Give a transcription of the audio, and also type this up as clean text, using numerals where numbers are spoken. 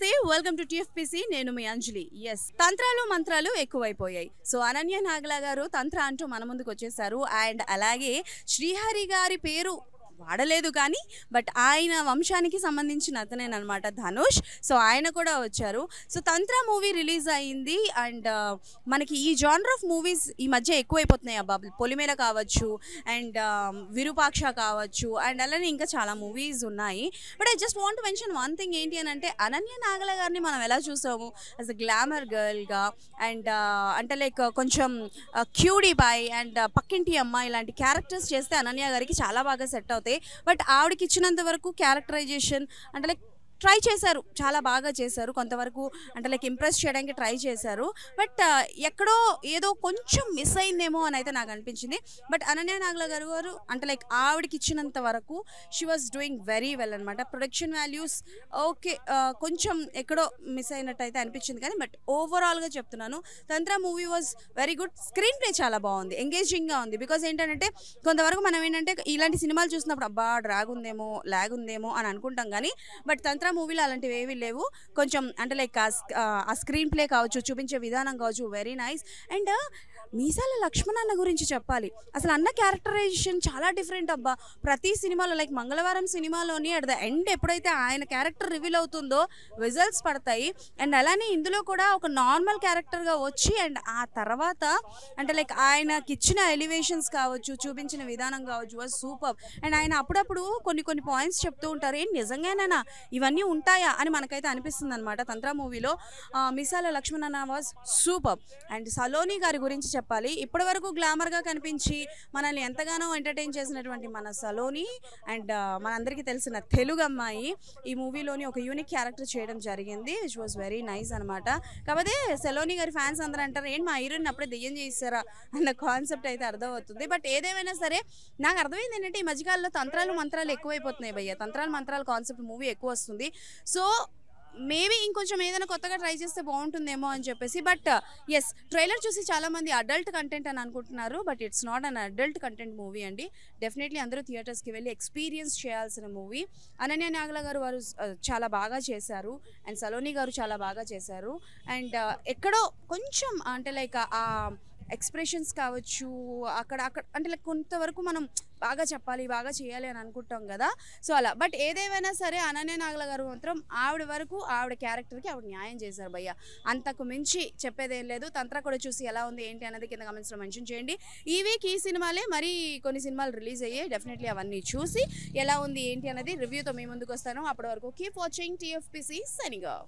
నమస్తే welcome to TFPC నేను మీ అంజలి తంత్రాలు మంత్రాలు ఎక్కువైపోయాయి సో అనన్య నాగలా గారు తంత్ర అంటూ మన ముందుకు వచ్చేసారు అండ్ అలాగే శ్రీహరి గారి పేరు వాడలేదు కానీ బట్ ఆయన వంశానికి సంబంధించిన అతనేనమాట ధనుష్ సో ఆయన కూడా వచ్చారు సో తంత్ర మూవీ రిలీజ్ అయింది అండ్ మనకి ఈ జానర్ ఆఫ్ మూవీస్ ఈ మధ్య ఎక్కువైపోతున్నాయి అబ్బా పొలిమేర కావచ్చు అండ్ విరూపాక్ష కావచ్చు అండ్ అలానే ఇంకా చాలా మూవీస్ ఉన్నాయి but I just want mention one thing ఏంటి అని అంటే అనన్య నాగల గారిని మనం ఎలా చూసాము యాజ్ అ గ్లామర్ గర్ల్గా అండ్ అంటే లైక్ కొంచెం క్యూడీ బాయ్ అండ్ పక్కింటి అమ్మాయి ఇలాంటి క్యారెక్టర్స్ చేస్తే అనన్య గారికి చాలా బాగా సెట్ అవుతాయి బట్ ఆవిడకి ఇచ్చినంత వరకు క్యారెక్టరైజేషన్ అంటే లైక్ ట్రై చేశారు చాలా బాగా చేశారు కొంతవరకు అంటే లైక్ ఇంప్రెస్ చేయడానికి ట్రై చేశారు బట్ ఎక్కడో ఏదో కొంచెం మిస్ అయిందేమో అని అయితే నాకు అనిపించింది బట్ అనన్య నాగల గారు అంటే లైక్ ఆవిడకి ఇచ్చినంత వరకు she was doing very well అనమాట ప్రొడక్షన్ వాల్యూస్ ఓకే కొంచెం ఎక్కడో మిస్ అయినట్టు అయితే అనిపించింది కానీ బట్ ఓవరాల్గా చెప్తున్నాను తంత్ర movie was very good screen play చాలా బాగుంది ఎంగేజింగ్గా ఉంది బికాజ్ ఏంటంటే కొంతవరకు మనం ఏంటంటే ఇలాంటి సినిమాలు చూసినప్పుడు అబ్బా డ్రాగ్ ఉందేమో లాగ్ ఉందేమో అని అనుకుంటాం కానీ బట్ తంత్ర మూవీలో అలాంటివి ఏవి లేవు కొంచెం అంటే లైక్ ఆ స్క్రీన్ ప్లే కావచ్చు చూపించే విధానం కావచ్చు వెరీ నైస్ అండ్ మీసాల లక్ష్మణ్ అన్న గురించి చెప్పాలి అసలు అన్న క్యారెక్టరైజేషన్ చాలా డిఫరెంట్ అబ్బా ప్రతి సినిమాలో లైక్ మంగళవారం సినిమాలోని అట్ ద ఎండ్ ఎప్పుడైతే ఆయన క్యారెక్టర్ రివీల్ అవుతుందో విజల్ట్స్ పడతాయి అండ్ అలానే ఇందులో కూడా ఒక నార్మల్ క్యారెక్టర్గా వచ్చి అండ్ ఆ తర్వాత అంటే లైక్ ఆయనకి ఇచ్చిన ఎలివేషన్స్ కావచ్చు చూపించిన విధానం కావచ్చు వాజ్ సూపర్ అండ్ ఆయన అప్పుడప్పుడు కొన్ని పాయింట్స్ చెప్తూ ఉంటారు ఏం నిజంగానేనా ఇవన్నీ ఉంటాయా అని మనకైతే అనిపిస్తుంది అనమాట తంత్ర మూవీలో మీసాల లక్ష్మణ్ అన్న వాజ్ సూపర్ అండ్ సలోని గారి గురించి చెప్పాలి ఇప్పటి వరకు గ్లామర్గా కనిపించి మనల్ని ఎంతగానో ఎంటర్టైన్ చేసినటువంటి మన సలోని అండ్ మనందరికీ తెలిసిన తెలుగు అమ్మాయి ఈ మూవీలోని ఒక యూనిక్ క్యారెక్టర్ చేయడం జరిగింది విచ్ వాజ్ వెరీ నైస్ అనమాట కాకపోతే సలోని గారి ఫ్యాన్స్ అందరూ అంటారు ఏంటి మా హీరోయిన్ అప్పుడే దెయ్యం చేస్తారా అన్న కాన్సెప్ట్ అయితే అర్థమవుతుంది బట్ ఏదేమైనా సరే నాకు అర్థమైంది ఏంటంటే ఈ మధ్యకాలంలో తంత్రాలు మంత్రాలు ఎక్కువైపోతున్నాయి భయ్య తంత్రాలు మంత్రాలు కాన్సెప్ట్ మూవీ ఎక్కువ వస్తుంది సో మేబీ ఇంకొంచెం ఏదైనా కొత్తగా ట్రై చేస్తే బాగుంటుందేమో అని చెప్పేసి బట్ ఎస్ ట్రైలర్ చూసి చాలామంది అడల్ట్ కంటెంట్ అని అనుకుంటున్నారు but it's not an adult content movie అండి డెఫినెట్లీ అందరూ థియేటర్స్కి వెళ్ళి ఎక్స్పీరియన్స్ చేయాల్సిన మూవీ అనన్య నాగల గారు వారు చాలా బాగా చేశారు అండ్ సలోని గారు చాలా బాగా చేశారు అండ్ ఎక్కడో కొంచెం అంటే లైక్ ఆ ఎక్స్ప్రెషన్స్ కావచ్చు అక్కడ అంటే లైక్ కొంతవరకు మనం బాగా చెప్పాలి బాగా చేయాలి అని అనుకుంటాం కదా సో అలా బట్ ఏదేమైనా సరే అనన్య నాగల గారు మాత్రం ఆవిడ వరకు ఆవిడ క్యారెక్టర్కి ఆవిడ న్యాయం చేశారు భయ్య అంతకు మించి చెప్పేదేం లేదు తంత్ర కూడా చూసి ఎలా ఉంది ఏంటి అనేది కింద కమెంట్స్లో మెన్షన్ చేయండి ఈ వీక్ ఈ సినిమాలే మరి కొన్ని సినిమాలు రిలీజ్ అయ్యాయి డెఫినెట్లీ అవన్నీ చూసి ఎలా ఉంది ఏంటి అనేది రివ్యూతో మీ ముందుకు వస్తాను అప్పటి వరకు keep watching TFPC signing off